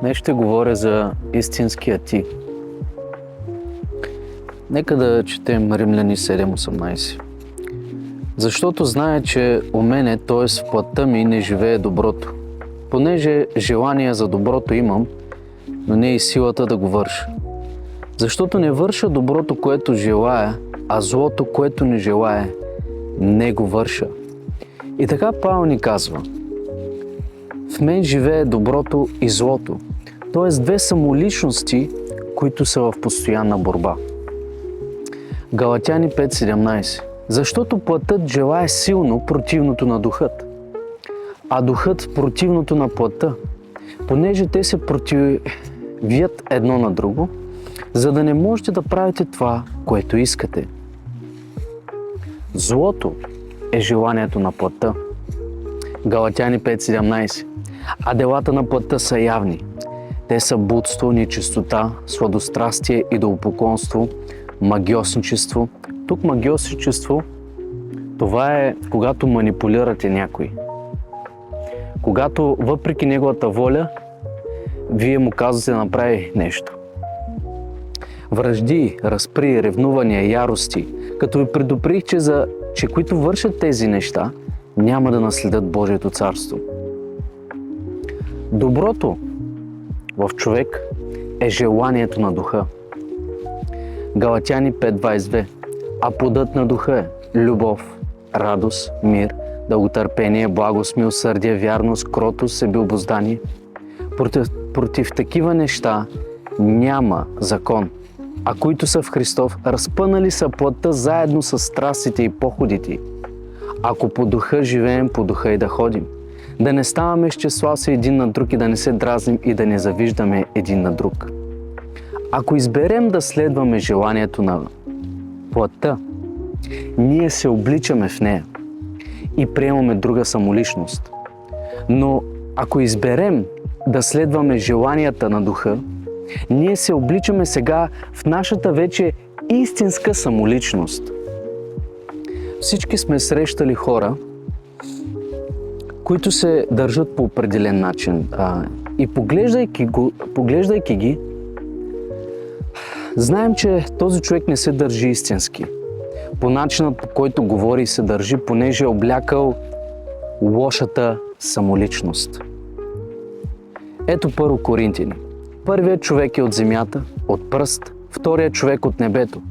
Днес ще говоря за истинския ти. Нека да четем Римляни 7:18. Защото знае, че у мене, т.е. в плътта ми, не живее доброто. Понеже желание за доброто имам, но не и силата да го върша. Защото не върша доброто, което желая, а злото, което не желая, не го върша. И така Павел ни казва: в мен живее доброто и злото, т.е. две самоличности, които са в постоянна борба. Галатяни 5:17. Защото плътът желае силно противното на духът, а духът противното на плътта, понеже те се противят едно на друго, за да не можете да правите това, което искате. Злото е желанието на плътта. Галатяни 5:17. А делата на плътта са явни. Те са блудство, нечистота, сладострастие, идолопоклонство, магьосничество. Тук магьосничество, това е когато манипулирате някой. Когато въпреки неговата воля, вие му казвате да направи нещо. Вражди, разпри, ревнувания, ярости, като ви предупредих, че които вършат тези неща, няма да наследят Божието царство. Доброто в човек е желанието на духа. Галатяни 5:22. А плодът на духа е любов, радост, мир, дълготърпение, благост, милосърдие, вярност, кротост, себеобуздание. Против такива неща няма закон. А които са в Христов, разпънали са плътта заедно с страстите и походите. Ако по духа живеем, по духа и да ходим. Да не ставаме счесласи един на друг и да не се дразним и да не завиждаме един на друг. Ако изберем да следваме желанието на плътта, ние се обличаме в нея и приемаме друга самоличност. Но ако изберем да следваме желанията на духа, ние се обличаме сега в нашата вече истинска самоличност. Всички сме срещали хора, които се държат по определен начин. И поглеждайки ги, знаем, че този човек не се държи истински. По начинът, по който говори и се държи, понеже е облякал лошата самоличност. Ето 1 Коринтияни. Първият човек е от земята, от пръст, вторият човек от небето.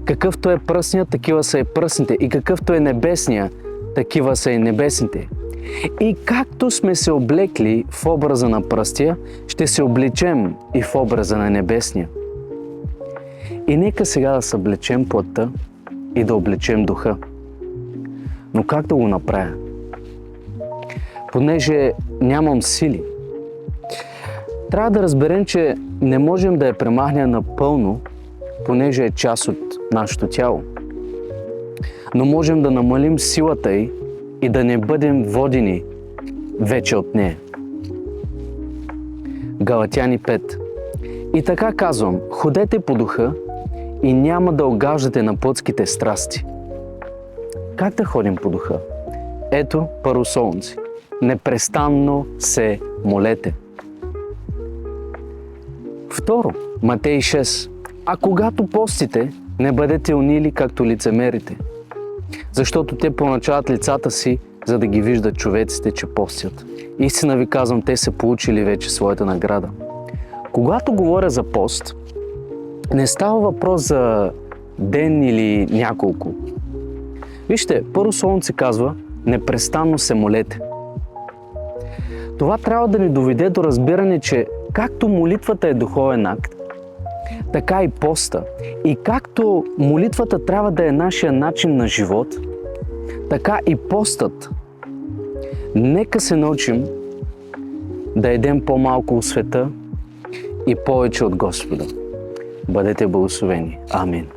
Какъвто е пръстният, такива са и пръстните, и какъвто е небесният, такива са и небесните. И както сме се облекли в образа на пръстия, ще се облечем и в образа на небесния. И нека сега да съблечем плътта и да облечем духа. Но как да го направя? Понеже нямам сили, трябва да разберем, че не можем да я премахнем напълно, понеже е част от нашето тяло. Но можем да намалим силата й и да не бъдем водени вече от нея. Галатяни 5. И така казвам, ходете по духа и няма да угаждате на плътските страсти. Как да ходим по духа? Ето, първо Солунци. Непрестанно се молете. Второ, Матей 6. А когато постите, не бъдете унили, както лицемерите. Защото те поначават лицата си, за да ги виждат човеците, че постят. Истина ви казвам, те са получили вече своята награда. Когато говоря за пост, не става въпрос за ден или няколко. Вижте, първо Солунци казва, непрестанно се молете. Това трябва да ни доведе до разбиране, че както молитвата е духовен акт, така и поста. И както молитвата трябва да е нашия начин на живот, така и постът. Нека се научим да едем по-малко от света и повече от Господа. Бъдете благословени. Амин.